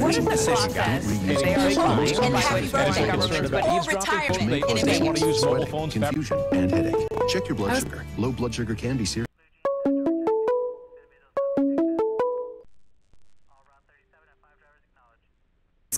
What is the process? They are applying by which foreign governments would retirement They want to use mobile phones, confusion, and headache. Check your blood sugar. Low blood sugar can be serious.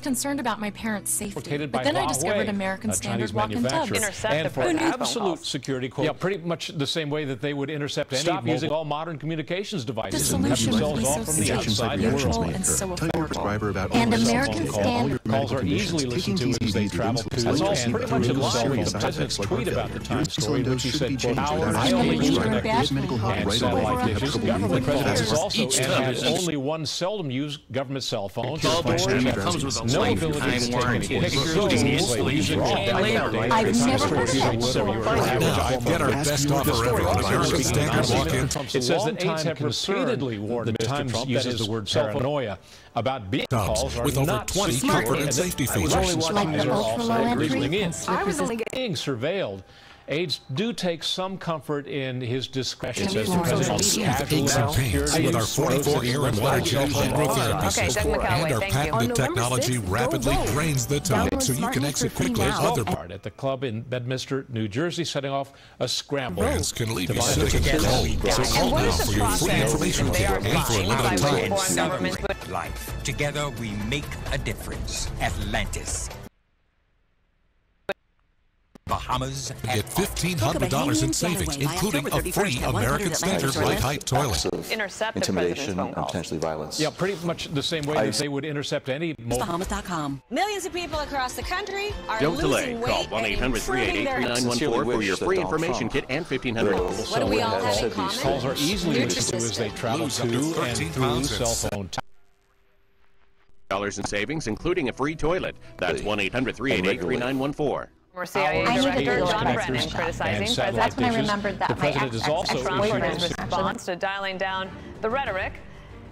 Concerned about my parents' safety, but then I discovered American Standard walk-in tubs. And for absolute security, yeah, pretty much the same way that they would intercept any Stop using all modern communications devices. The solution would be so safe, neutral, and so affordable. And American Standard calls are easily listened to as they travel to. That's all pretty much in line with the president's tweet about the time story, which he said, quote, I only use connectors and satellite dishes. The president is also and has only one seldom used government cell phone. No ability to take any pictures, music, I've never Get our best offer ever on American Standard walk-in. It says that aides have repeatedly warned Mr. Trump, that is the word paranoia, about being calls with over 20 comfort and safety features. like the ultra-low entry. I was only being surveilled. Aides do take some comfort in his discretion. With our 44 air and water gel home therapy system and our patented technology rapidly drains the tub so you can exit quickly. Other part at the club in Bedminster, New Jersey, setting off a scramble. Brands can leave you sick and cold. So call now for your free information kit and for a limited time. Life. Together we make a difference. Atlantis. Bahamas. Get $1,500 in savings, including a free American Standard light height toilet. Intercept intimidation and potentially violence. Yeah, pretty much the same way that they would intercept any Bahamas.com. Millions of people across the country are Don't losing delay. Call weight 1-800-388-3914 for your free information kit and $1,500. What do we all have in common? Calls are easily listened to as they travel to and through cell phone dollars in savings, including a free toilet. That's 1-800-388-3914. CIA Director John Brennan criticizing President. That's when I remembered that. The president is also Trump for his response to dialing down the rhetoric.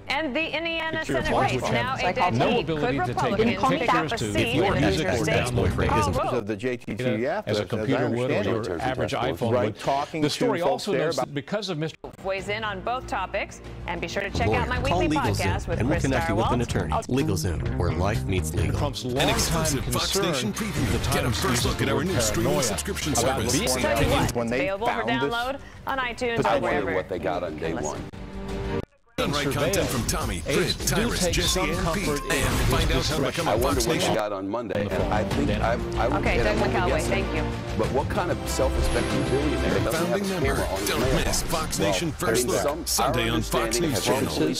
And the Indiana Senate race, now a dead heat. Could Republicans pick up a seat in the future state? Of the JTTF, as a computer would or your average iPhone would. The story also notes that because of Mr. Weighs in on both topics, and be sure to check out my weekly podcast with and we'll Chris connect you with an Starwalt. attorney. LegalZoom, where life meets legal. Trump's An longtime exclusive Fox Station concern, preview. Get a first look at our new streaming subscription service. Tell you what, it's available for download on iTunes or wherever. what they got on day one. Right content from Tommy, Fred, Tyrus, Jesse, and Pete. And find out how to become a Fox Nation. Got on Monday, and I think I would Okay, Doug McCalloway, thank you. But what kind of self-respecting billionaire doesn't have Founding a member. camera on his Don't mailbox? miss Fox Nation First Look, Sunday on Fox News Channel. That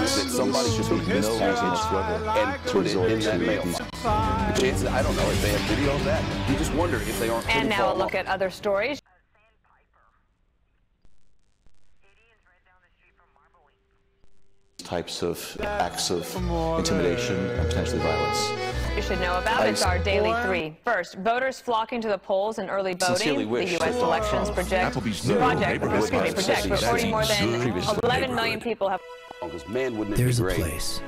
somebody should be message and put it in that mailbox. The chances, I don't know if they have video of that. You just wonder if they aren't. And now a look at other stories. Types of acts of intimidation and potentially violence. You should know about it's our daily three. First, voters flocking to the polls in early voting. The U.S. elections project reporting more than 11 million people have. Because man, wouldn't it be great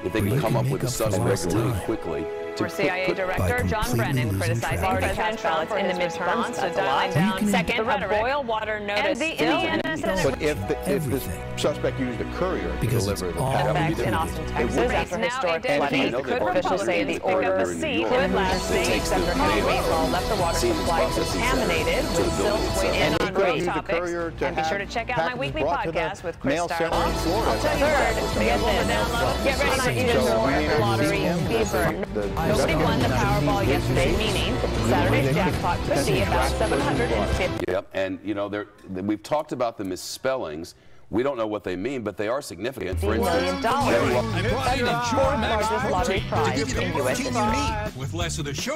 if they could come up with a suspect really quickly. For CIA Director John Brennan criticizing President Trump in the midterms to dialing down second a boil water notice. And the Indiana Senate. But if the suspect used a courier to deliver the package in Austin, Texas, after historic flooding, could officials say the order of sea could last days after heavy rainfall left the water supply contaminated with silt in on both topics. And be sure to check out my weekly podcast with Chris Starwalt. Third, get this. Get ready for even more lottery fever. Nobody won the Powerball yesterday, meaning Saturday's jackpot could be about 750. Yep, and you know, we've talked about the misspellings. We don't know what they mean, but they are significant. For instance, that's the fourth largest lottery prize in U.S. history. With less of the show.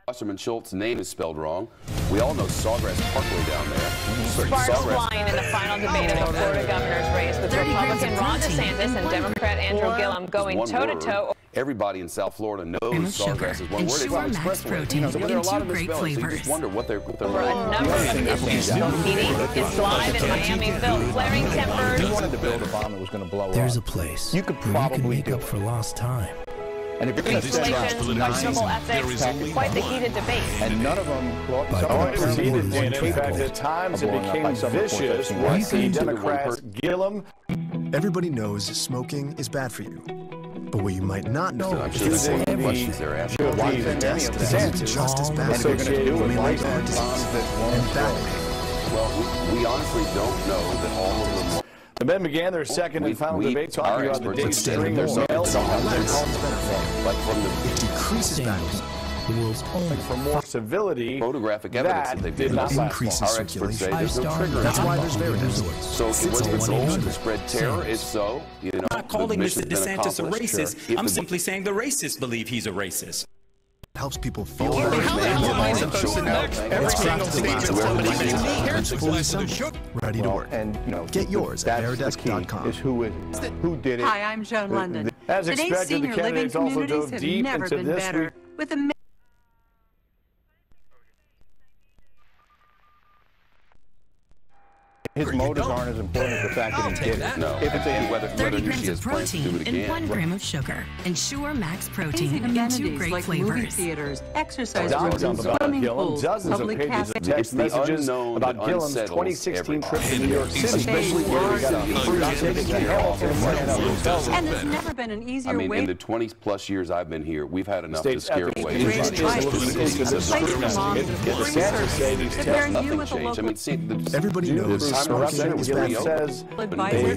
Wasserman Schultz's name is spelled wrong. We all know Sawgrass Parkway down there. Sparks flying in the final debate of the Florida governor's race with Republican Ron DeSantis and Democrat Andrew Gillum going toe-to-toe. Everybody in South Florida knows Sawgrass is one word. It's on expressway. So there are a lot of misspellings. You just wonder what they're For a number of issues, heating is live in Miami-Ville, flaring tempers. You wanted to build a bomb that was going to blow up. There's a place you could probably make up for lost time. And if you're going to questionable ethics, quite the heated debate. And none of them it was heated, Dana. In fact, at times it became vicious once the Democrats Gillum Everybody knows smoking is bad for you. But what you might not know is that same questions they're asking. why the test is just as bad for you. You may lead to heart disease and back pain. Well, we honestly don't know that all of them. The men began their second and final debate talking about the days string their males on. It decreases batteries. The world's only for more civility. Photographic evidence that they did not increase our experts say there's no trigger. That's why there's variants. So what's the goal to spread terror? If so, you know, I'm not calling Mr. DeSantis a racist. I'm simply saying the racists believe he's a racist. Helps people feel How the hell am I supposed to know every single speech that somebody makes me here? Ready to work. And you know, get yours at airdesk.com. Is who did it? Hi, I'm Joan London. As Today's expected, the senior living candidates also communities dove have deep never into been this better. week. With a His motives aren't as important as the fact that he did it. No. If it's a whether 30 grams she of has plans to do protein it and again. 1 gram of sugar. Ensure Max Protein in 2 amenities great like movie flavors. theaters, exercise Dozens rooms, about swimming Gillum, pools, dozens of public pages of cafes. text It's the messages unknown about that Gillum's unsettles 2016 trip to New everybody. York City. Especially where we got a free ticket to Hamilton. And there's never been an easier I mean, way in the 20 plus years I've been here, we've had enough to States scare ethics away committee everybody knows smoking is bad. says They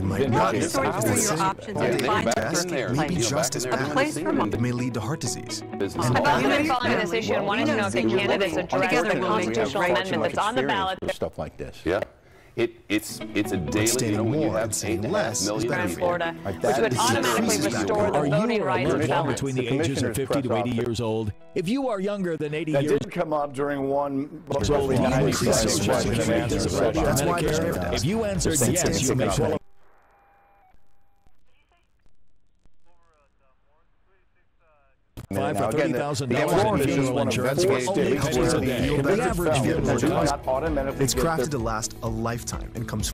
might not know sort through your options and find the test perfect may be place. just as A bad. place for It may lead to heart disease. I've also been following this issue and wanting to know if the candidates address the constitutional amendment that's on the ballot. Stuff like this. Yeah. It's a daily, you know, when you have 8.5 million in people. Florida, which would automatically restore the voting rights of felons. Between the ages of 50 to 80 years old. If you are younger than 80 That years did come up during one roughly old, 90% question and answer session. if you answered yes, you may qualify. For $30,000 funeral insurance for only pennies a day. The average funeral cost. It's crafted to last a lifetime and comes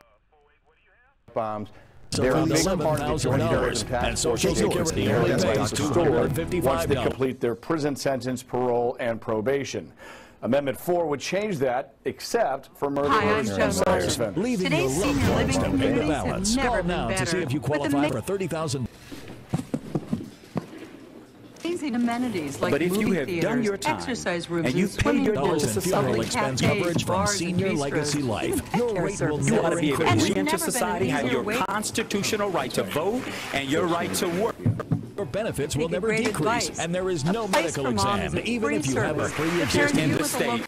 bombs. So There are around big part of the $11,000 and Social Security only pays once they $255. complete their prison sentence, parole, and probation. Amendment 4 would change that, except for murderers and sex offenders. Leaving your Today's loved senior ones living to pay the communities balance. have never Call been now to better. see if you With a qualify mix- for $30,000. Amazing amenities like But if you movie have theaters, done your time exercise rooms, and you paid your Dollars dues in to funeral society, expense cafes, coverage from bars, and Senior bistros, Legacy Life. Your care rate will services. you ought to be able to And there's re-enter never been an society, have easier your way- constitutional right to vote and your right to work. Your benefits will never Great decrease, advice. and there is no A place medical for mom exam, is a even free if you have a service. pre-existing in the with a state. local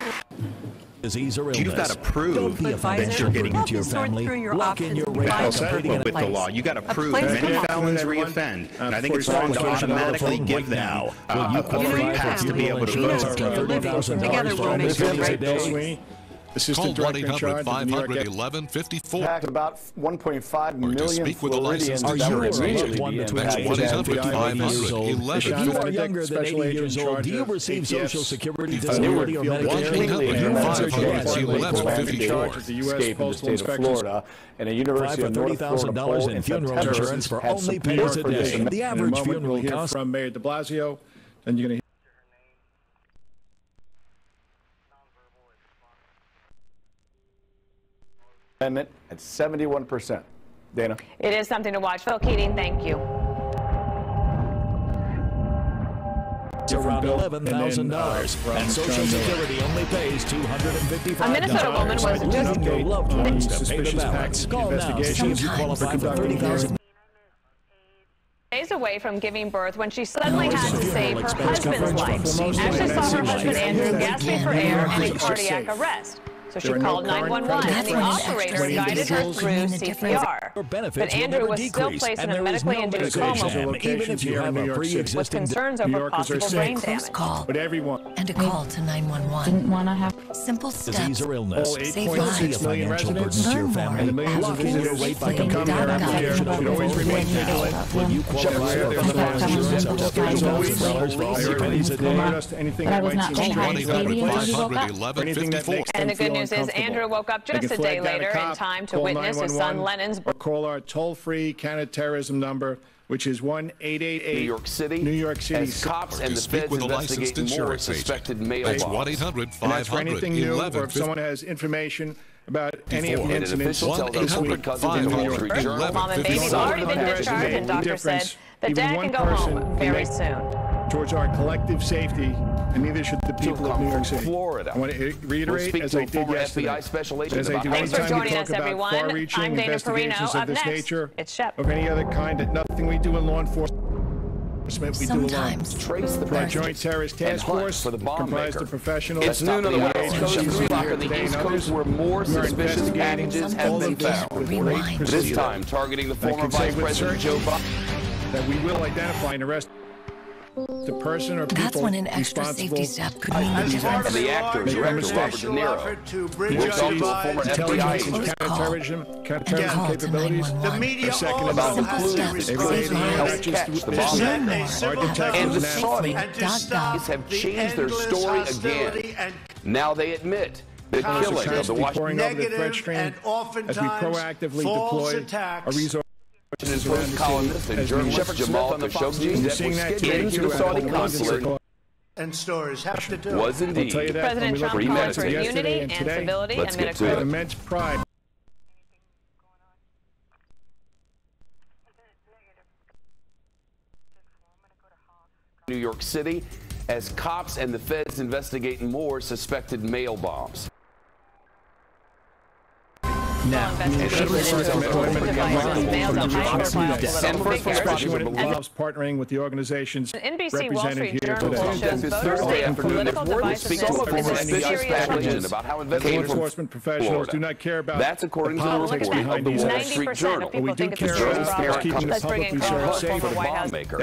disease or illness. You've got to prove Don't be a advisor financial to burden help to your you sort family. through your Lock in options your and rate find by the completing perfect an with the law. You got to prove place that for mom. felons reoffend. And I think it's wrong to automatically give them a free pass to be able to vote. Together we'll make sure right. Call 1-800-500-1154. Impact about 1.5 million speak with a licensed Floridians that would insurance immediately agent. be That's impacted. 1-800-500-1154. If you are younger than 80 years old, do you receive Social Security, disability, or Medicare? If you answered yes, you may qualify. The U.S. Postal Inspection Florida and a University of North Florida poll $30,000 in funeral insurance for only pennies a day. The average funeral cost from Mayor de Blasio, and you're going to amendment at 71%. Dana. It is something to watch. Phil Keating, thank you. It's around $11,000, and Social Security only pays $255. A Minnesota woman was just your loved ones to pay the balance. Call now to see if you qualify for $30,000. days away from giving birth when she suddenly had to save her husband's life. Ashley saw her husband Andrew gasping for air and in cardiac arrest. So she called 911 and the operator guided her through CPR. But Andrew was still placed in a medically induced coma even if you have a pre-existing with concerns over possible brain damage. But everyone. And a call to 911. Didn't want to have simple steps. Disease or illness. All Save 8.6 million financial residents burden to your family. and the millions of Lock in your rate by visitors completing come an here application should always over remain now. vigilant. Will you qualify for insurance up to $30,000 for only pennies a day? But I was not going to have a baby when you woke up. And the good news is Andrew woke up just a day later in time to witness his son Lennon's or call our toll-free counterterrorism number, which is 1-888 New York City. New York City. As cops and the speak feds with a licensed investigate more insurance agent. suspected mail That's loss. 1-800-500-1154. And that's for anything new, or if someone has information about any of the And an incidents official tells us because of the Wall Street Journal. Mom and baby's already been discharged, and doctor said that Dad can go home very soon. Towards our collective safety, and neither should the people of New York City. Florida. I want to reiterate, as I did yesterday, FBI special agent as I do Thanks for anytime we joining talk us, about everyone. far-reaching I'm Dana investigations Perino. of Up this next, nature, it's Shep. of any other kind, that nothing we do in law enforcement we do alone. Trace the Our Joint Terrorist Task Force, for the bomb comprised maker. of professionals. It's noon on the West Coast, 3 o'clock on the East Coast, where more suspicious packages have been found. This time, targeting the former Vice President Joe Biden. That we will identify and arrest the person or people. That's when an extra safety step could mean the difference. The actor, director Robert De Niro, works also a former FBI agent. Counterterrorism capabilities. The media about the clues they related help catch the bomb maker. And the Saudis have changed their story again. Now they admit the killing of the Washington negative and oftentimes as we proactively deploy a resource. Post columnist and journalist Jamal Khashoggi into the Saudi consulate and stories have to do was indeed President Trump calling for unity and civility amid a crowd. Immense pride. New York City as cops and the feds investigate more suspected mail bombs. Now, partnering with the organizations represented here today. Political devices about how investigators enforcement professionals do not care about. That's according to the report of the Wall Street Journal. We do care about keeping the public safe for the bomb maker.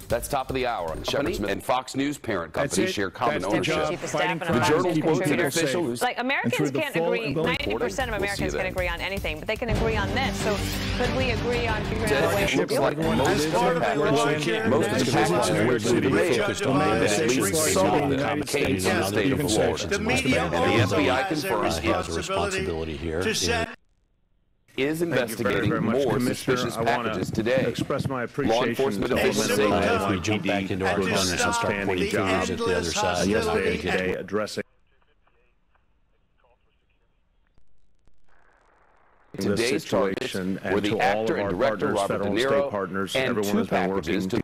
That's top of the hour. And Fox News parent company share common ownership. The Journal quotes an official who's like Americans can't agree. 90% of Americans can't agree on anything, but they can agree on this. So could we agree on figuring out a way to deal with it? Most of the packages were focused on at least some of them came from the state of Florida. And the FBI confirms it has a responsibility here. Is investigating more suspicious packages today. Express my appreciation. Law enforcement officials say if we jump back into our corners and start pointing fingers at the other side, yesterday, today, addressing today's situation where the actor and director Robert De Niro and 2 packages to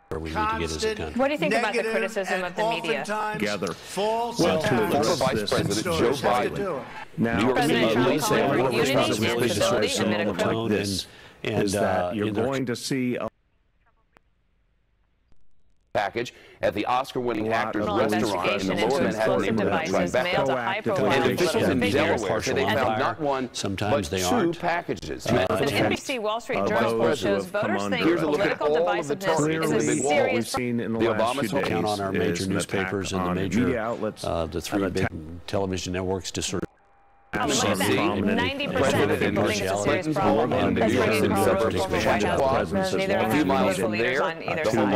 where we need to get as a country. What do you think about the criticism of the media? Together. Well, former Vice President Joe Biden. Now, President Trump calling for unity and civility amid a crowd. Is that you're going to see a package at the Oscar-winning actor's restaurant in the Lower Manhattan neighborhood of Tribeca. And officials in Delaware say they found not one, but 2 packages. An NBC Wall Street Journal poll shows voters think political divisiveness is a serious problem. The Obama count on our major newspapers and the major media outlets, the 3 big television networks to sort of 90% of people think it's a serious problem. That's bringing Karl Rove, former White House president. Neither of them are political leaders on either side.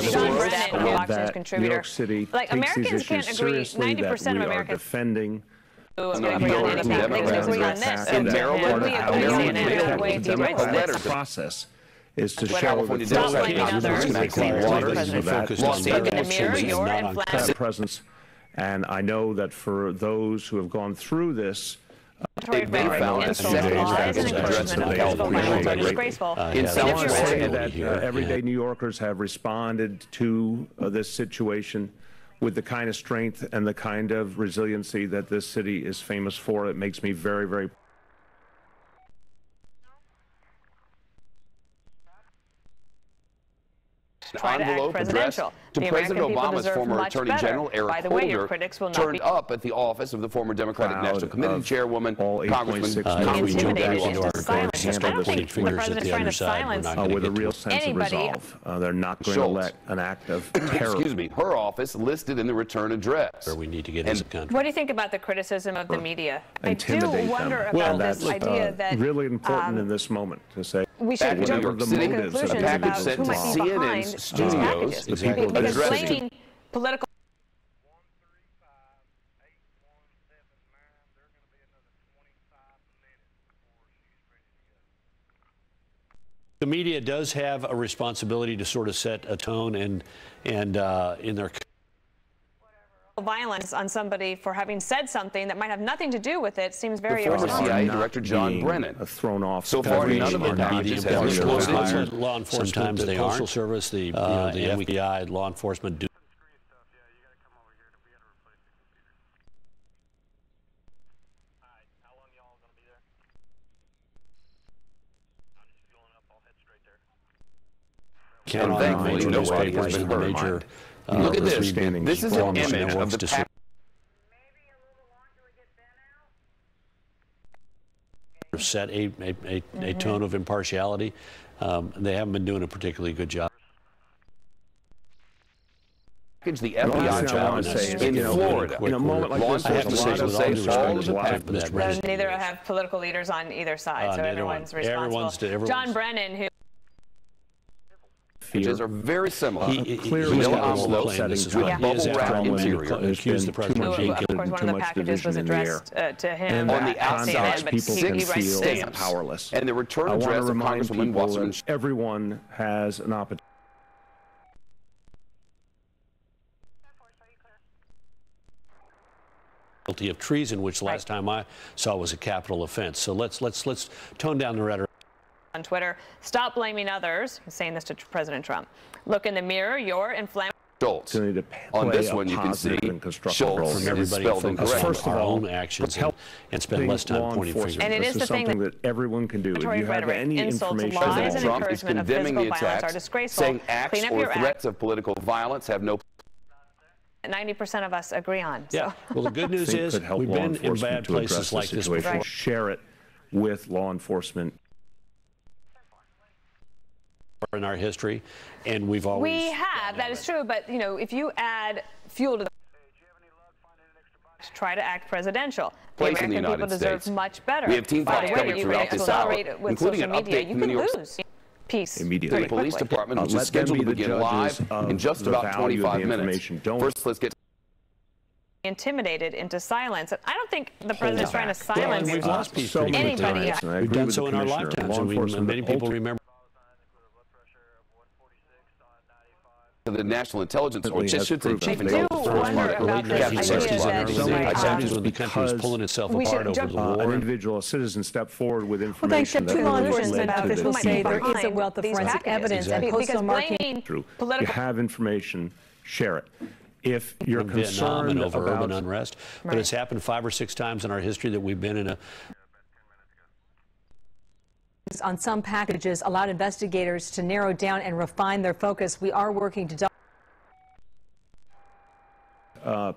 Sean Brennan, Fox News contributor. Like, Americans can't agree, 90% of Americans defending agree on anything. They can agree on this. So could we agree on any way to do this? Process is to show that Stop blaming others. Look in the mirror, you're inflamed. presence. And I know that for those who have gone through this, they found a second package addressed to California. In South Florida, that everyday New Yorkers have responded to this situation with the kind of strength and the kind of resiliency that this city is famous for. It makes me very, very envelope addressed to President Obama's former Attorney General Eric Holder turned up at the office of the former Democratic National Committee Chairwoman, Congressman intimidated into silence. I don't think the president's trying to silence with a real sense of resolve. They're not going to let an act of terror. Excuse me, her office listed in the return address. Where we need to get as a country. What do you think about the criticism of the media? I do wonder about this idea that really important in this moment to say we should jump to conclusions about who might be behind these packages. Because blaming political the media does have a responsibility to sort of set a tone and in their Violence on somebody for having said something that might have nothing to do with it seems very irresponsible. Former CIA Director John Brennan thrown off. So far, none of the packages have disclosed law enforcement, sometimes the they Postal aren't. Service, the FBI, law enforcement do. And thankfully, nobody has been hurt. Look at this. This is an image of the package. Set a tone of impartiality. They haven't been doing a particularly good job. The FBI job in Florida. In a moment like this, law enforcement say all of the packages. Neither have political leaders on either side, so everyone's responsible. John Brennan, who Packages are very similar. Clearly, vanilla envelope settings with bubble wrap interior. Accused the president of course, one of the packages was addressed to him. On the outside, people can feel powerless. And the return address of Congresswoman Wasserman. Everyone has an opportunity. Guilty of treason, which last time I saw was a capital offense. So let's tone down the rhetoric. On Twitter, stop blaming others. He's saying this to President Trump. Look in the mirror. You're inflammatory. Schultz. On this one, you can see Schultz from everybody focus on our own actions and spend less time pointing fingers. And it is the thing that everyone can do. If you have any information, President Trump is condemning the attacks, saying acts or threats of political violence have no. 90% of us agree on. So. Yeah. Well, the good news is we've been in bad places like this before. Share it with law enforcement. In our history, and we've always. We have, that is true, but you know, if you add fuel to the try to act presidential. The American people deserve much better. We have team By facts the way, covered you throughout this hour, including an update from the New York peace immediately. The police department, which is scheduled to begin live in just about 25 minutes. First, let's get intimidated into silence. I don't think the president's trying to silence we've lost people. Anybody. We've done so in our lifetimes, and many people remember. The National Intelligence, or just should say Chief Intelligence when the country was pulling itself apart over the war. An individual, a citizen, stepped forward with information that law enforcement officials say there is a wealth of forensic evidence and postal marking. You have information, share it. If you're concerned over about urban unrest, but it's happened 5 or 6 times in our history that we've been in a. On some packages allowed investigators to narrow down and refine their focus. We are working to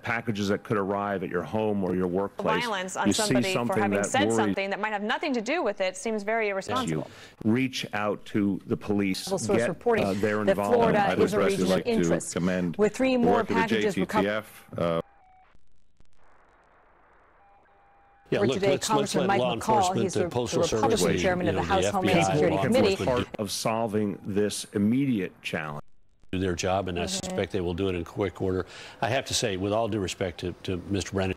packages that could arrive at your home or your workplace. Violence on somebody for having said something that might have nothing to do with it seems very irresponsible. Reach out to the police. Get reporting their involvement. That Florida is a region of interest. With 3 more packages recovered. Yeah, look, let's let law enforcement, the Postal Service, the chairman of the House Homeland Security Committee, part of solving this immediate challenge. Do their job, and I suspect they will do it in quick order. I have to say, with all due respect to Mr. Brennan,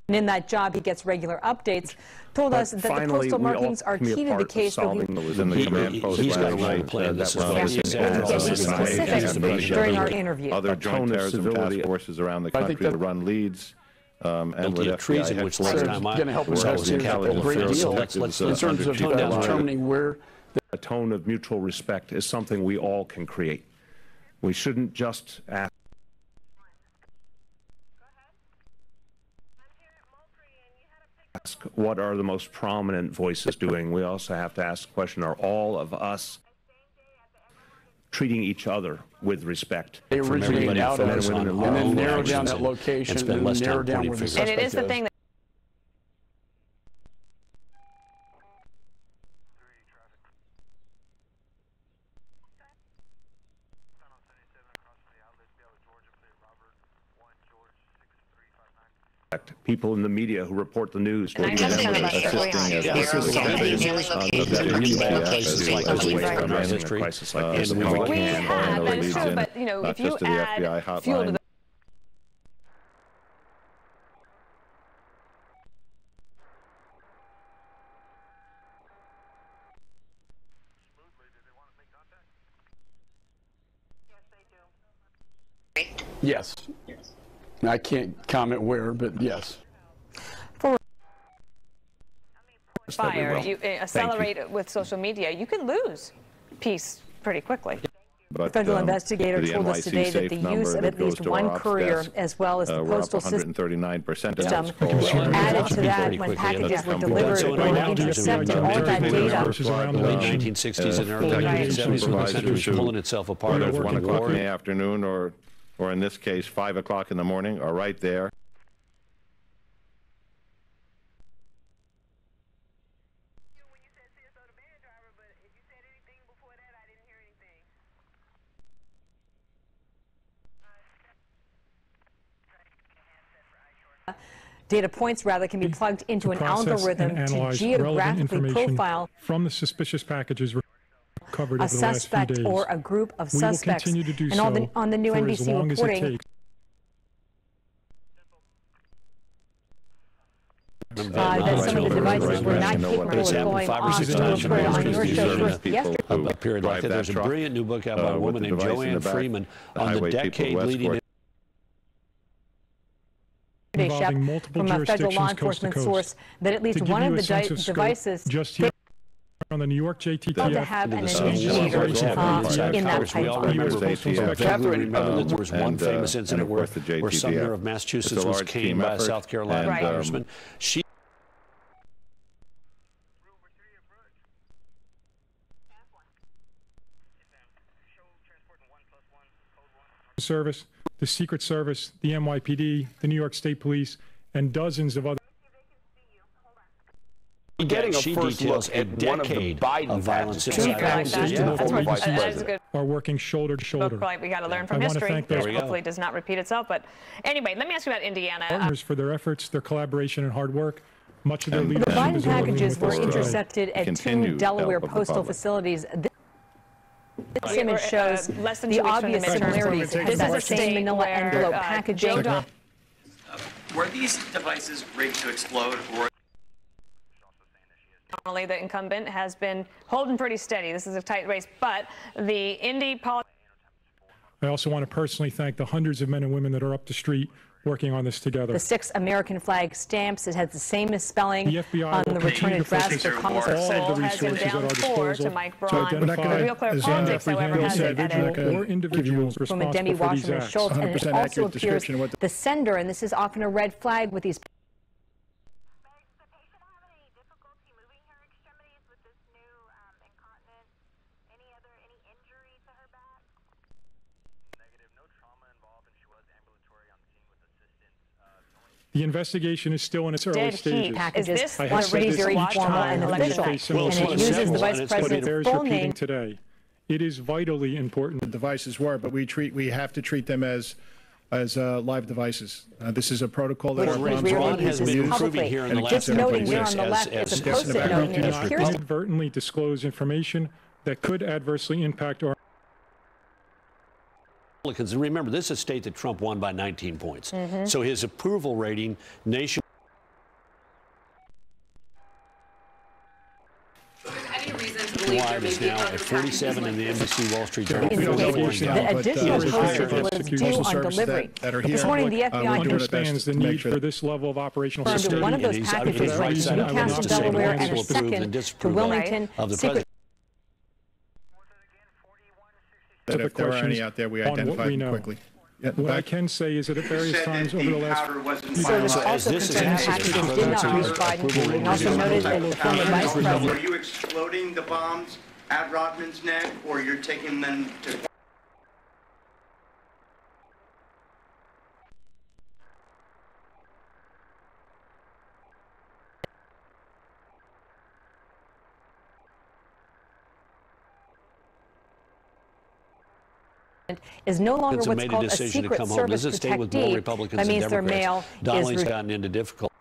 and in that job, he gets regular updates. Told us that the postal markings are key to the case. He's got a role to play in this as well. During our interview. Other joint terrorism task forces around the country to run leads. And with treason, which last time I saw was a capital offense. So let's in terms of determining where a tone of mutual respect is something we all can create. We shouldn't just ask. What are the most prominent voices doing? We also have to ask the question, are all of us treating each other with respect? They originate out of it and then narrow down that location and then narrow down where the suspect is. And it is the thing that people in the media who report the news. And this is something we have, that is true, but you know, if you add fuel to the Yes. I can't comment where, but yes. Fire, you accelerate it with social media, you can lose peace pretty quickly. But, federal investigator told us today that the use of at least one courier, as well as the postal system, added to that when packages were delivered or intercepted, all of that data. The late 1960s and early 1970s, when the country was pulling itself apart at over 1 o'clock war. in the afternoon, or in this case, 5 o'clock in the morning, are right there. Data points, rather, can be plugged into an algorithm to geographically profile from the suspicious packages recovered a over the last few days. suspect or a group of We will suspects. continue to do And so on the new for as NBC long as it reporting, takes. that some of the devices were not capable of going off. You reported on your show first yesterday. A period like that. There's a brilliant new book out by a woman named Joanne Freeman on the decade leading Shep, from a federal law enforcement source, that at least one of the devices just here on the New York JTTF to have an initiator in that pipeline. Catherine, remember that there was one famous incident where Sumner of Massachusetts was caned by a South Carolina congressman. She Service, the Secret Service, the NYPD, the New York State Police, and dozens of other. Getting a first look at one of the Biden violence are working shoulder to shoulder. We got to learn from history. Hopefully, does not repeat itself. But anyway, let me ask you about Indiana. Partners for their efforts, their collaboration, and hard work. Much of their leadership. The Biden packages were intercepted at 2 Delaware postal facilities. This image shows the obvious similarities. This is the same manila envelope packaging. Were these devices rigged to explode, or? Normally, the incumbent has been holding pretty steady. This is a tight race, but the Indy politics. I also want to personally thank the hundreds of men and women that are up the street working on this together. The 6 American flag stamps. It has the same misspelling on the return address. The Congress all the resources at our disposal to Mike Braun. Real clear politics, however, has it or individuals from a responsible Demi for these Wasserman acts. Schultz, and it also appears the sender, and this is often a red flag with these. The investigation is still in its early stages. Packages are very formal and official, and it uses the vice president's full name. Today, it is vitally important. The devices were, but we have to treat them as live devices. This is a protocol that Braun has been improving here in the last couple of years. On the left is a post-it note, and it appears to inadvertently disclose information that could adversely impact our. Republicans, and remember, this is a state that Trump won by 19 points. So his approval rating nation. Wide is now at 47 in the NBC Wall Street Journal. The additional postage was due on delivery. This morning, the FBI understands the need for this level of operational security. One of those packages was from Newcastle, Delaware, and a second to Wilmington. That if there are any out there, we identify them quickly. What I can say is that at various times over the last packages did not reach Biden, and also noted that the former vice president. Are you exploding the bombs at Rodman's neck, or you're taking them to? Is no longer what's called a Secret Service protectee. That means their mail Donnelly's gotten into difficulty.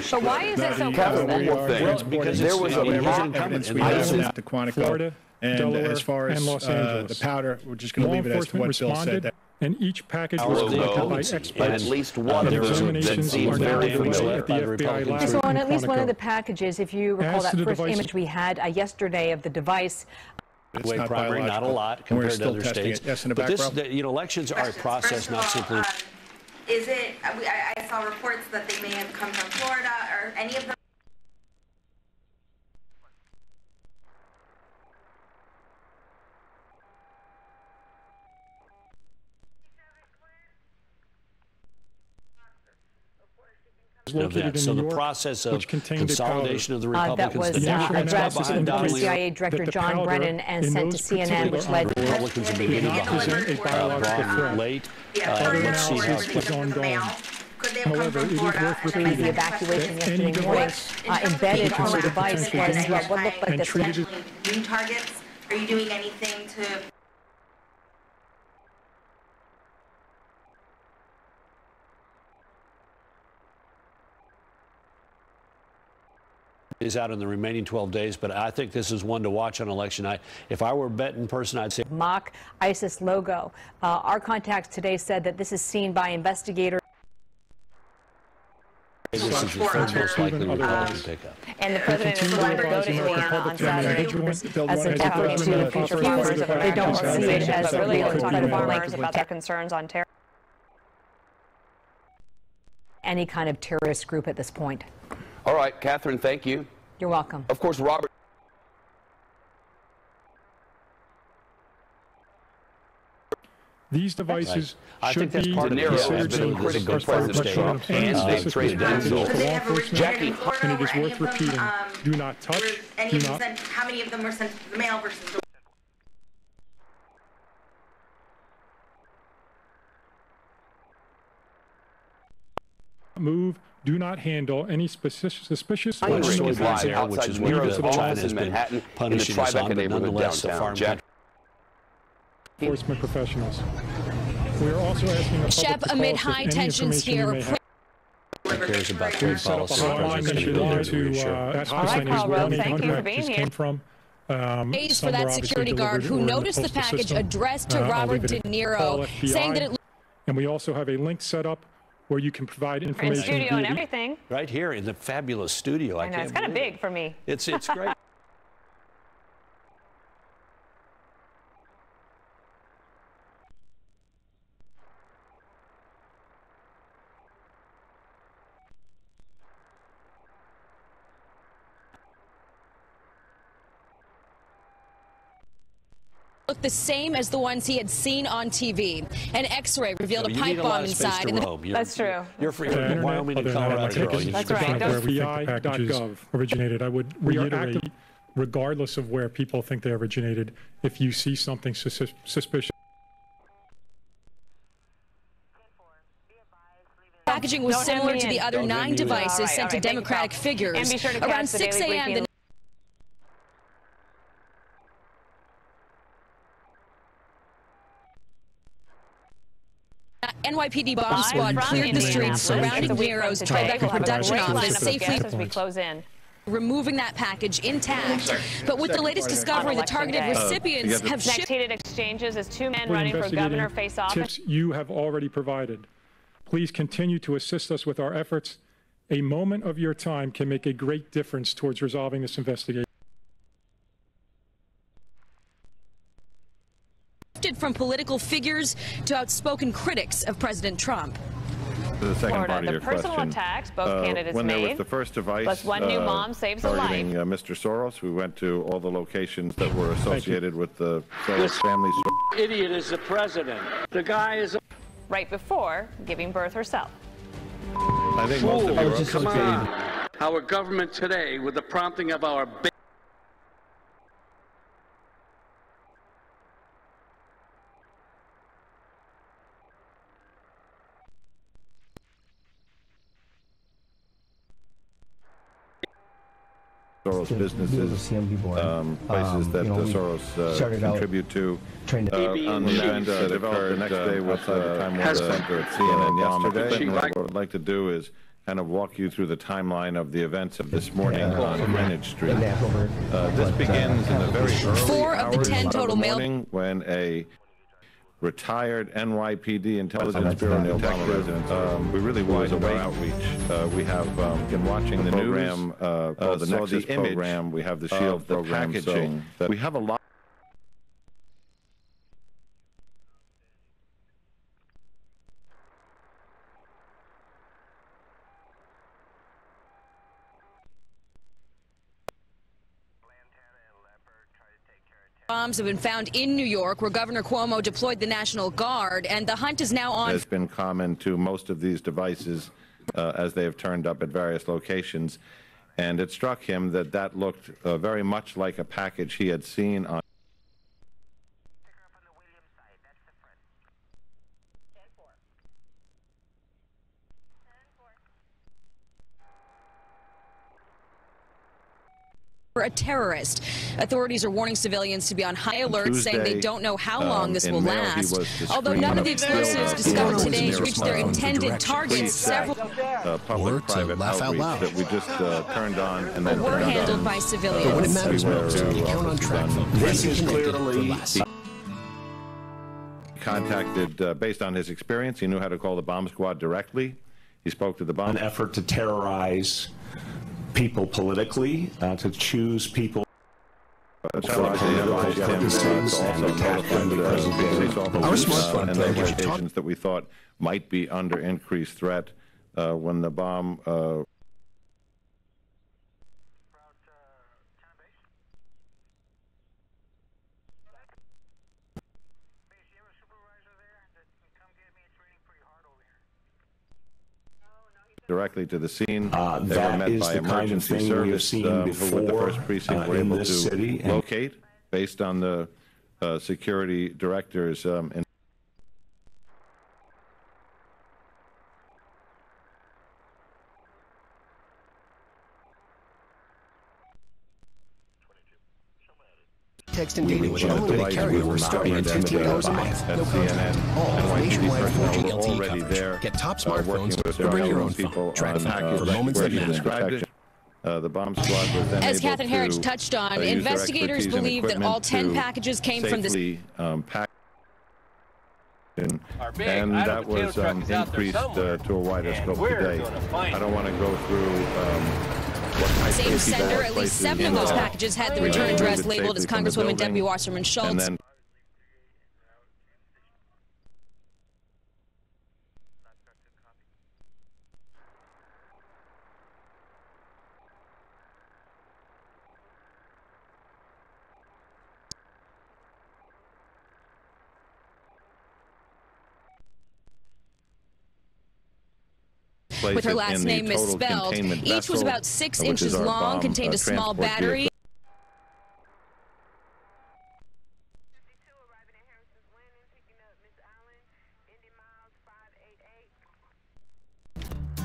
So why is it so close? Because there was a evidence we have to Quantico. And Delaware, as far as and Los Angeles. the powder, we're just going to leave it as to what Bill said. And each package was collected by experts. At least one of them that seems very familiar. So on at least one of the packages, if you recall that first image we had yesterday of the device. Way primary, not a lot compared to other states. But this, elections are a process, not simply. Is it? I saw reports that they may have come from Florida or any of them. So the process of consolidation of the Republicans, the Democrats got behind CIA Director John Brennan and sent to CNN, which led to Republicans have been getting behind late. Let's see how it plays. However, it is worth repeating the evacuation yesterday morning. Embedded on the device was what looked like this. New targets? Are you doing anything to? Is out in the remaining 12 days, but I think this is one to watch on election night. If I were a betting person, I'd say mock ISIS logo. Our contacts today said that this is seen by investigators. This is the third most likely Republican pickup. And the president is going to go to Indiana on Saturday as an effort to future farmers. They don't see it as really talking to farmers about their concerns on terror. Any kind of terrorist group at this point. All right, Catherine, thank you. You're welcome. Of course, Robert. These devices should be considered critical President Trump, and they've traded Jackie, and it is worth repeating: do not touch. Do not. How many of them were sent to the mail versus? Move. Do not handle any suspicious which is what Nero's office in Manhattan in the Tribeca neighborhood downtown. Enforcement professionals. We are also asking the Shep, amid high tensions here. Cares about trade policy. Pays for that security guard who noticed the package addressed to Robert De Niro, saying that it. And we also have a link set up where you can provide information. Studio and everything. Right here in the fabulous studio. I know, it's kind of big for me. It's great. Looked the same as the ones he had seen on TV. An X-ray revealed a pipe bomb inside. That's true. You're free from Wyoming and Colorado. That's right. Where we think the packages originated. I would reiterate, regardless of where people think they originated, if you see something suspicious. Packaging was similar to the other 9 devices sent to Democratic figures. And be sure to around 6 a.m. NYPD bomb squad cleared the streets surrounding Nero's Tribeca production office safely, as we close in. Removing that package intact. But with the latest discovery, the targeted recipients have shifted exchanges as 2 men running for governor face off. Tips you have already provided. Please continue to assist us with our efforts. A moment of your time can make a great difference towards resolving this investigation. From political figures to outspoken critics of President Trump. The second part of your personal question. attacks both candidates when there made. was the first device plus one new mom saves a life. targeting Mr. Soros, we went to all the locations that were associated with the Soros family. Idiot is the president. The guy is right before giving birth herself. I think most of you come on. Our government today, with the prompting of our Soros businesses, places that Soros contribute to. On the event that developed the next day with the Time Warner Center at CNN yesterday. What I'd like to do is kind of walk you through the timeline of the events of this morning on Greenwich Street. This begins in the very early hours of the morning when a retired NYPD Intelligence Bureau detective, we really widen our outreach. We have been watching the program, the Nexus program, we have the SHIELD program, packaging. So we have a lot. Bombs have been found in New York, where Governor Cuomo deployed the National Guard, and the hunt is now on. Has been common to most of these devices as they have turned up at various locations, and it struck him that that looked very much like a package he had seen on. A terrorist. Authorities are warning civilians to be on high alert, saying they don't know how long this will last. Although none of the explosives discovered today reached their intended targets, several public-private outreach that we just turned on and then were handled by civilians. But what it matters most, can you count on track? This is clearly contacted based on his experience. He knew how to call the bomb squad directly. He spoke to the bomb. An effort to terrorize people politically, to choose people our smartphone and locations that we thought might be under increased threat when the bomb directly to the scene. They were met by emergency service who with the first precinct were able to locate based on the security directors in text and data generated carrier were starting at $15 a month. No contact. All nationwide 4G LTE coverage. Get top smartphones or bring your own phone. Track for moments that matter. The bomb squad was then as Catherine Herridge touched on, investigators believe that all 10 packages came from this. And that was increased to a wider scope today. I don't want to go through same sender, at least 7 of those packages had the return address labeled as Congresswoman Debbie Wasserman Schultz. With her last name misspelled. Each was about 6 inches long, contained a small battery.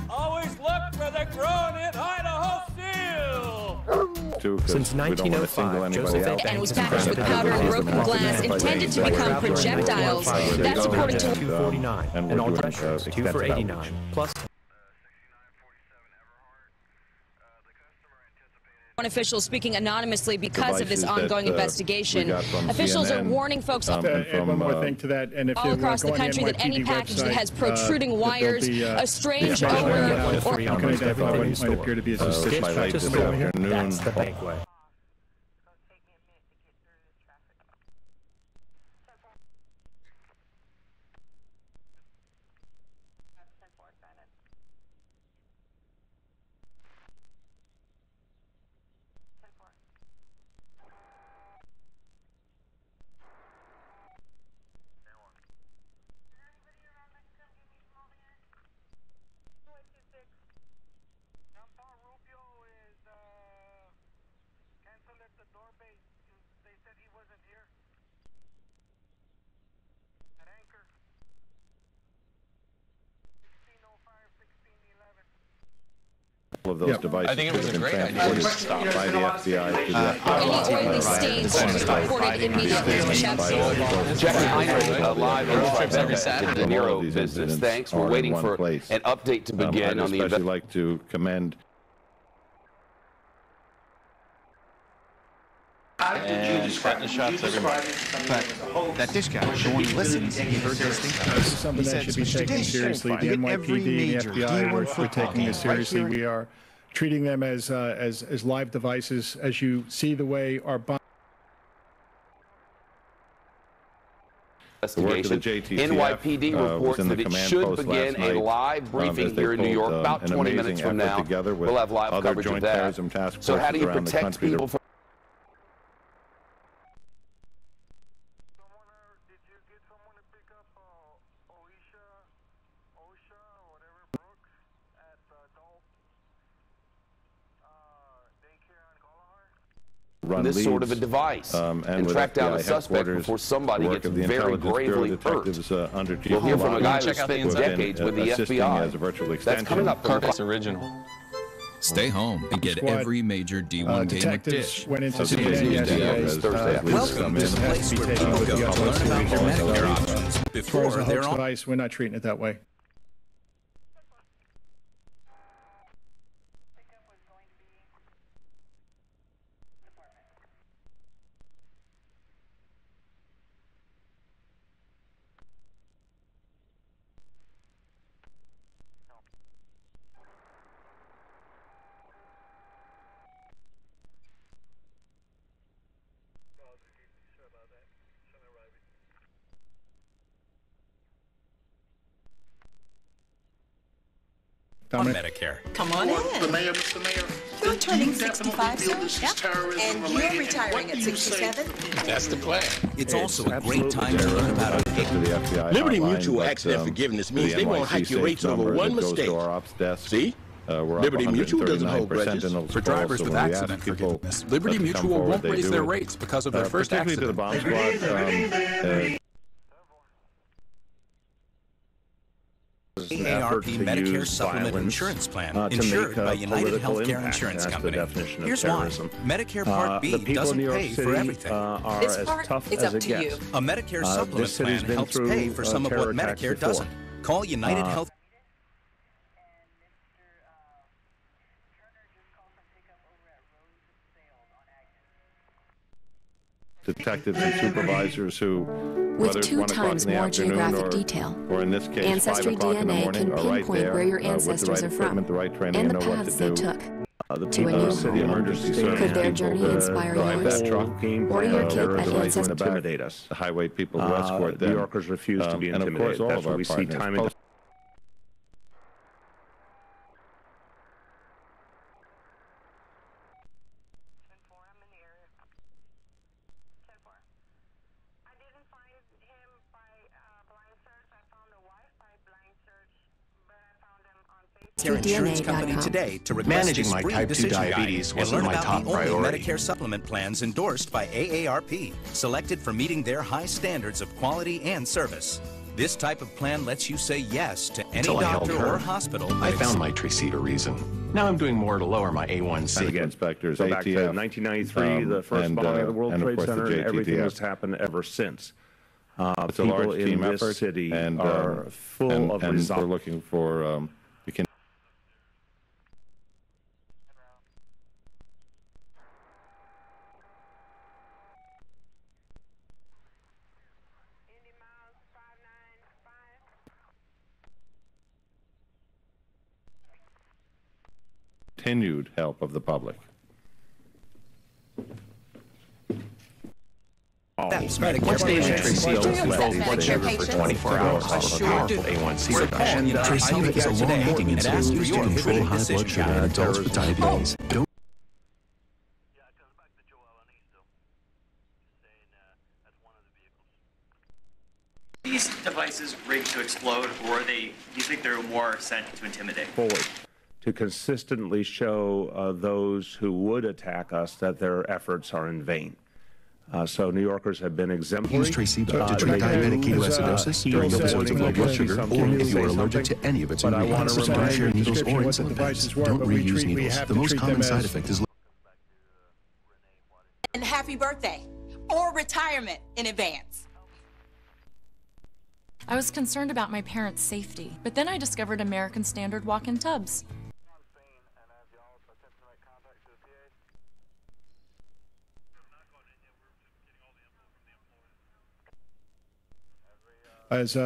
Always look for the grown in Idaho seal! Since 1905, Joseph and was packaged with powder and broken glass intended to become projectiles. That's according to $249 and all pressures 2 for $89 plus. One official speaking anonymously because of this ongoing investigation. Officials are warning folks one more thing to that, and if all across the country that any package that has protruding wires, a strange odor, or might appear to be a suspicious package. That's the bankway. of those devices. I think it was a great idea. By the FBI to the FBI. Any early stains should be reported immediately. Jackie Heinrich, live in the De Niro business. Thanks. We're waiting for an update to begin on the I'd especially like to commend. And the shots everywhere. But that dish guy, the one who listens, he heard those things. This is something that should be taken seriously. The NYPD and the FBI, we're taking this seriously. We are treating them as live devices. As you see the way our investigation. NYPD reports that it should begin a live briefing here in New York about 20 minutes from now. We'll have live coverage of that. So how do you protect people from this sort of a device and track down a suspect before somebody gets very gravely hurt? We'll hear from a guy who spent decades with the FBI. That's coming up. Corpus original. Stay home and get every major D1 game with Dish. Went into Welcome to the place where people go to learn about their Medicare options before they're on. Device, we're not treating it that way. On Medicare. Come on in. The mayor, Mr. Mayor. You're turning 65 soon. Yep. And you're retiring at 67. That's the plan. It's also a great time to learn about Liberty Mutual Accident Forgiveness means they won't hike your rates over one mistake. See? Liberty Mutual doesn't hold grudges. For drivers with accident forgiveness, Liberty Mutual won't raise their rates because of their first accident. To the bomb squad, AARP Medicare Supplement Insurance Plan, insured by United Healthcare Insurance Company. Here's why. Medicare Part B doesn't pay for everything. This part is up to you. A Medicare Supplement Plan helps pay for some of what Medicare doesn't. Call United Health. Detectives and supervisors who, with 2 times more geographic detail, or in this case, Ancestry DNA can pinpoint where your ancestors are from and the paths they took to a new home. Could their journey inspire yours? Or your kid at Ancestry? Intimidate us. The highway people who escort them. New Yorkers refuse to be intimidated. That's what we see time and time. Insurance Company today to request Managing my type 2 diabetes wasn't my top priority. Medicare supplement plans endorsed by AARP, selected for meeting their high standards of quality and service. This type of plan lets you say yes to any doctor or hospital. I found my receipt a reason. Now I'm doing more to lower my A1C. Again, inspectors, so back to 1993, the first bombing of the World Trade Center, and everything that's happened ever since. It's a large team effort, city and are full of results. We're looking for continued help of the public. Medicare for 24 hours of powerful A1C reduction. Tracey is a long-acting insulin used to control high blood sugar in adults with diabetes. These devices rigged to explode, or do you think they're more sent to intimidate? Forward to consistently show those who would attack us that their efforts are in vain. So New Yorkers have been exemplary. Use Tracy to treat diabetic ketoacidosis during episodes of low blood sugar, or if you are allergic to any of its ingredients, such as share needles or insulin pens. Don't reuse needles. The most common side effect is... And happy birthday or retirement in advance. I was concerned about my parents' safety, but then I discovered American Standard walk-in tubs. As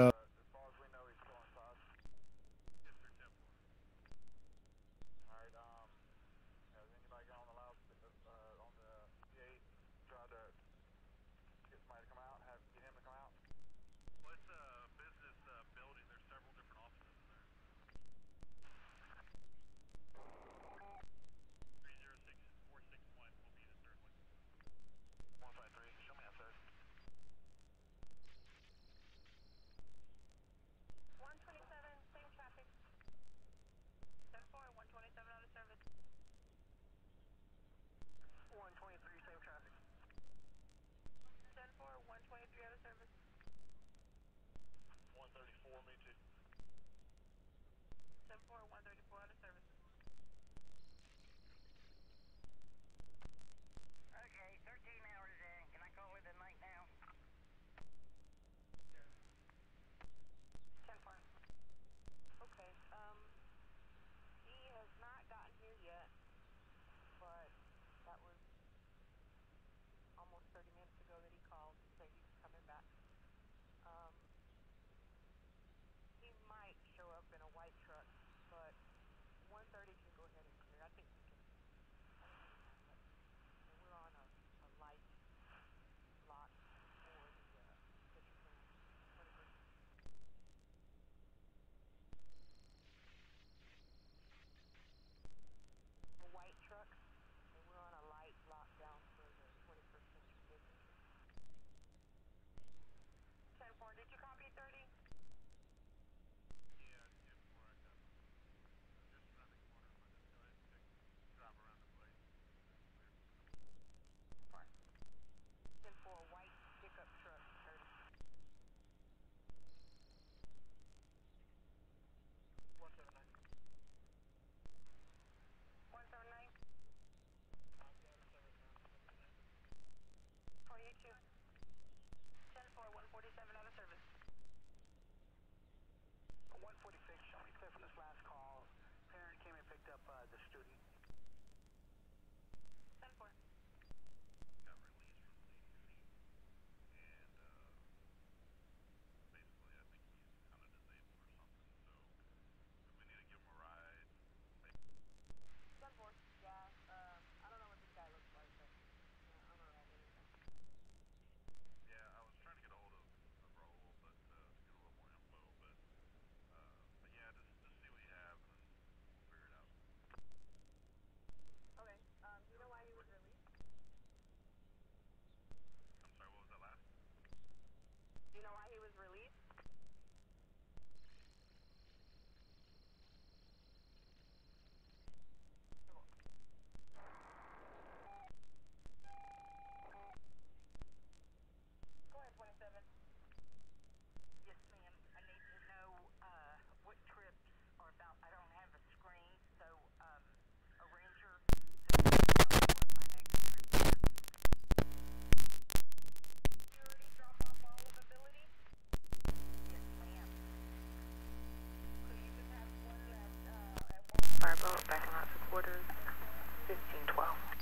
backing out to quarters, 1512.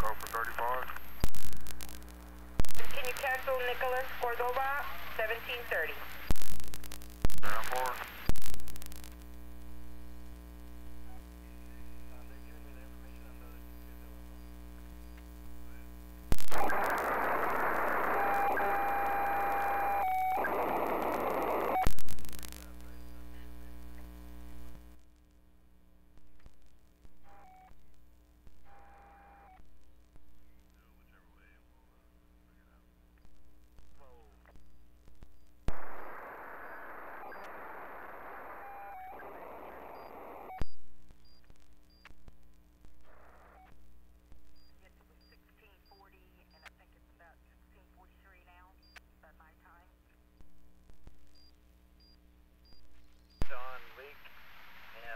Go for 35. Can you cancel Nicholas Cordova, 1730? Down 4.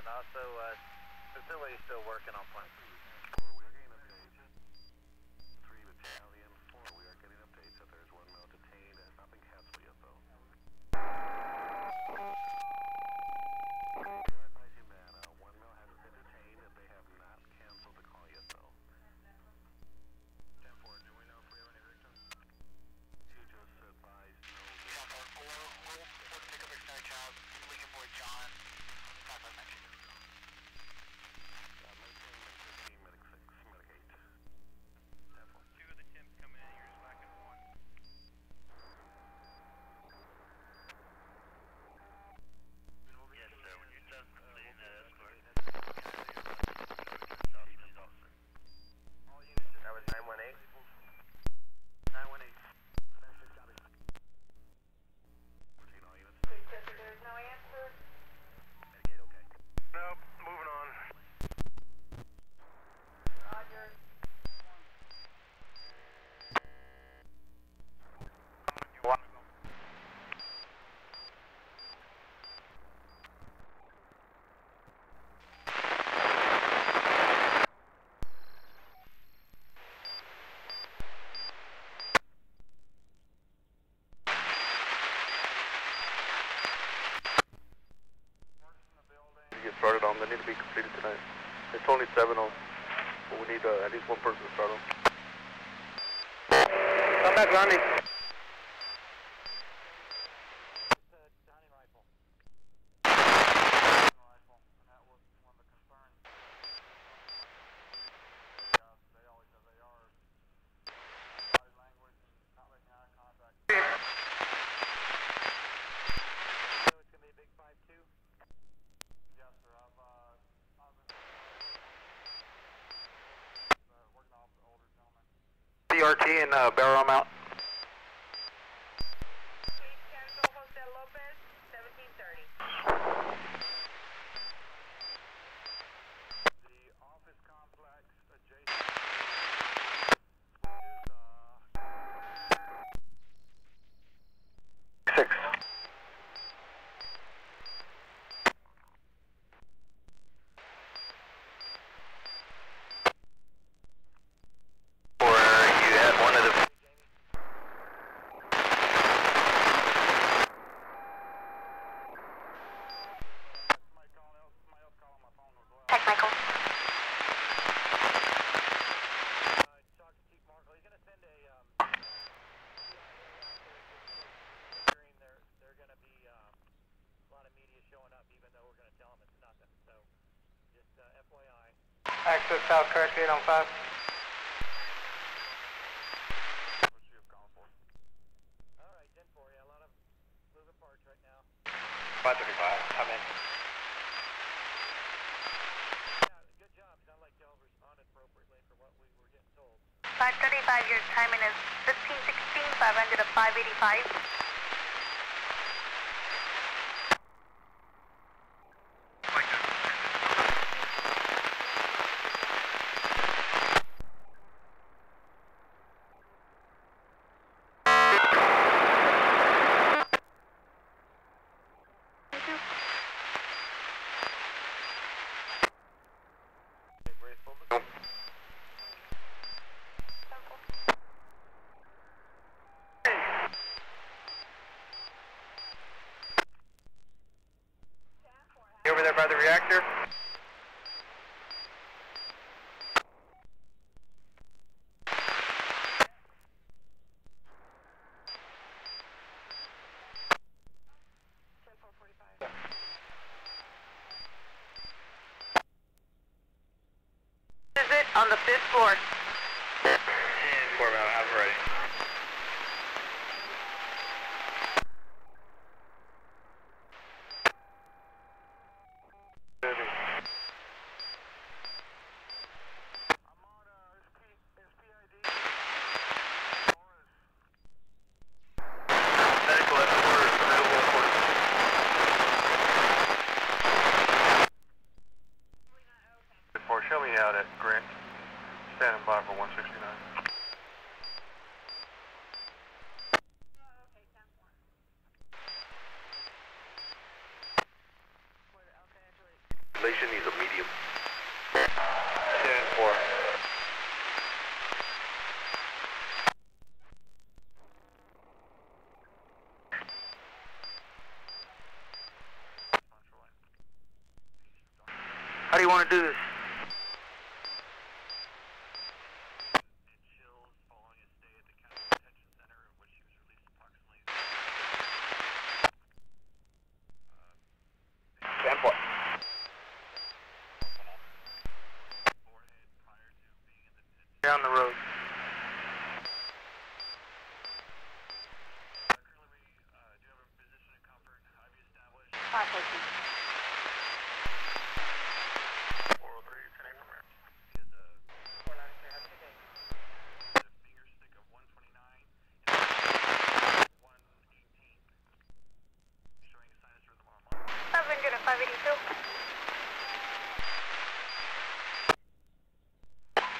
Also, facility still working on plan. We are getting updates. 3 battalion 4. We are getting updates that there's 1 male detained. There's nothing canceled yet, though. We are advising that 1 male has been detained. That they have not canceled the call yet, though. 10-4. Do we know if we have any victims? 2 just advised no. 4 to pick up extended child. Leaking boy John. As I mentioned. Get started on. They need to be completed tonight. It's only 7 on, but we need at least 1 person to start on. Come back, Ronnie. RTA and barrel arm out. Access South Crash Gate on 5. Alright, 10-4, yeah, a lot of moving parts right now. 535, come in. Yeah, good job. Sound like y'all responded appropriately for what we were getting told. 535, your timing is 1516, 500 to 585. You over there by the reactor? visit on the 5th floor. 4 about half ready. Show me out at Grant. Standing by for 169. Relation needs a medium. 10-4. How do you want to do this? Down the road.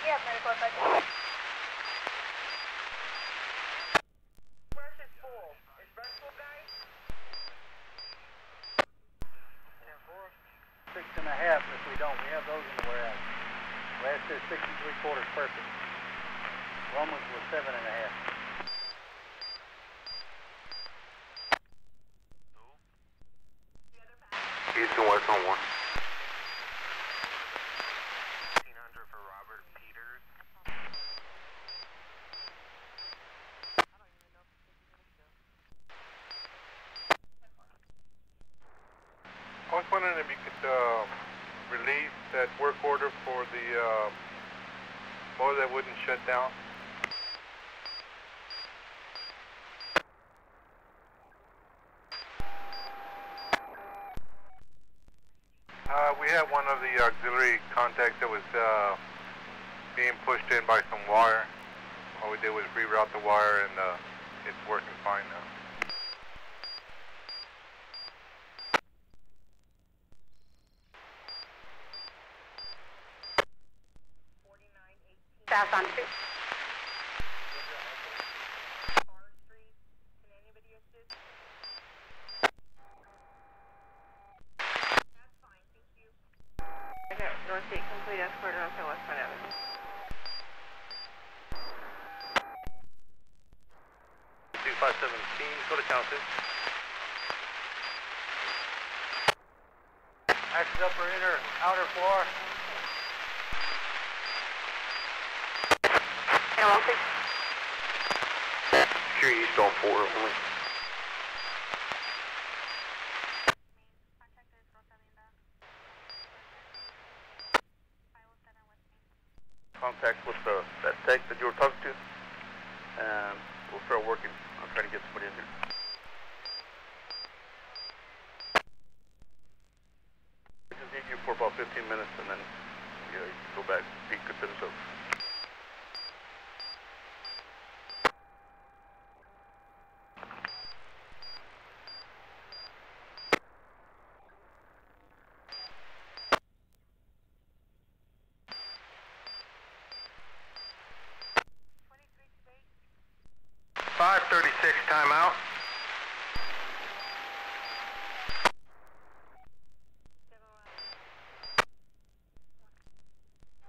Yeah, medical effect. Where's his pool? Is Brett pool guy? 6.5 if we don't. We have those in the warehouse. Last is 63/4 perfect. Romans was 7.5. East and west on 1. 1500 for Robert Peters. I was wondering if you could release that work order for the motor that wouldn't shut down. We had one of the auxiliary contacts that was being pushed in by some wire. All we did was reroute the wire and it's working fine now. Fast on 2. North Gate complete escort on Westbound Avenue. Go to count 6. Access upper, inner, outer floor. Secure east on 4 only. Contact with that tech that you were talking to, and we'll start working on trying to get somebody in here. We just need you for about 15 minutes, and then you can go back. Pete could finish up. Timeout.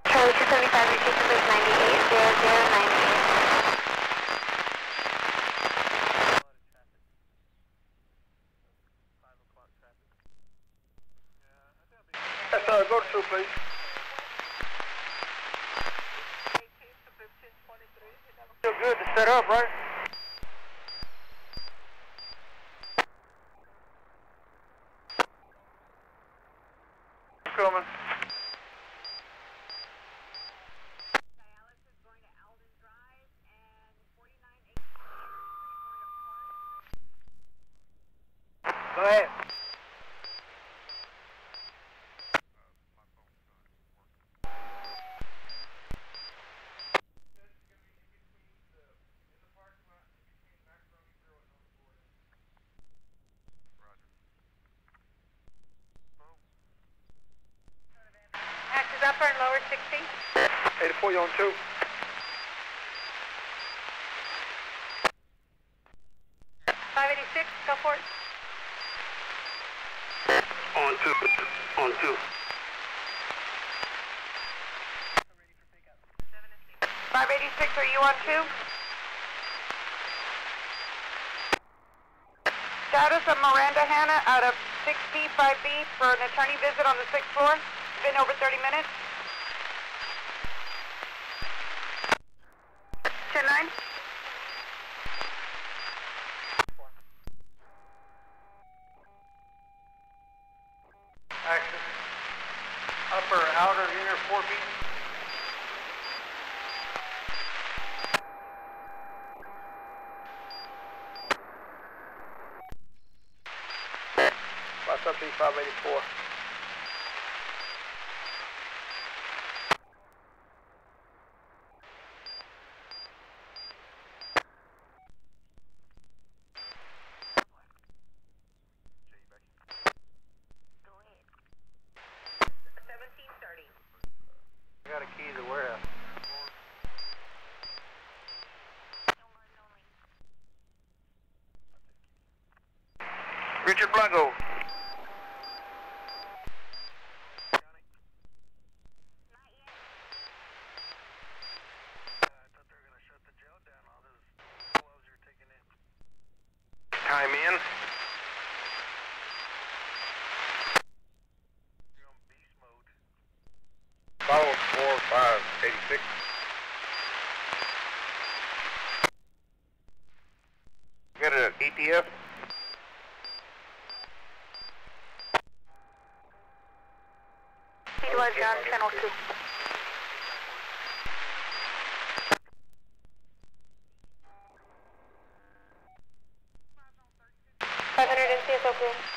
Charlie 275, repeat the base 980098. Yes, go to 2, please. Feel good to set up, right? Coming. 4, you on 2? Go for it. On 2. On 2. 586, are you on 2? Status of Miranda Hanna out of 6B, 5B for an attorney visit on the 6th floor. Been over 30 minutes. 10-9. Action. Upper, outer, inner 4B. What's up, T584? I got a key to the warehouse. Richard Blanco. Time in. Follow 4586. Got it at ETF. He was John, channel 2. $500 in CSO crew.